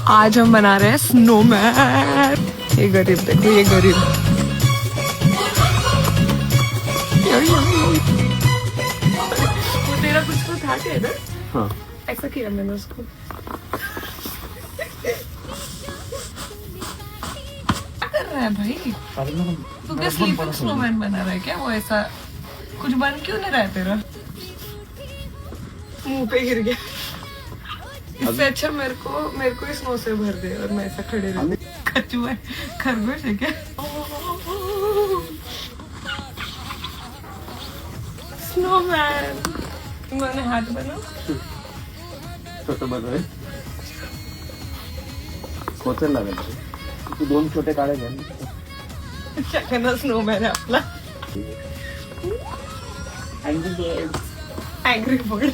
आज हम बना रहे हैं स्नोमैन। ये गरीब देखो, ये गरीब। वो तेरा कुछ तो था क्या इधर? हाँ। ऐसा किया मैंने उसको। क्या कर रहा है भाई? तू क्या स्लीपिंग स्नोमैन बना रहा है क्या? वो ऐसा कुछ बन क्यों नहीं रहा है तेरा? मुंह पे गिर गया। इससे अच्छा मेरे को ही स्नो से भर दे और मैं ऐसा खड़े रहूं। कछुआ खरगोश है क्या? स्नोमैन। मैंने हाथ बनाओ। छोटं बनवूया. खोचर लागेल रे. तू 2 छोटे काळे घ्या. शकना स्नोमॅन आहे आपला. Angry bird.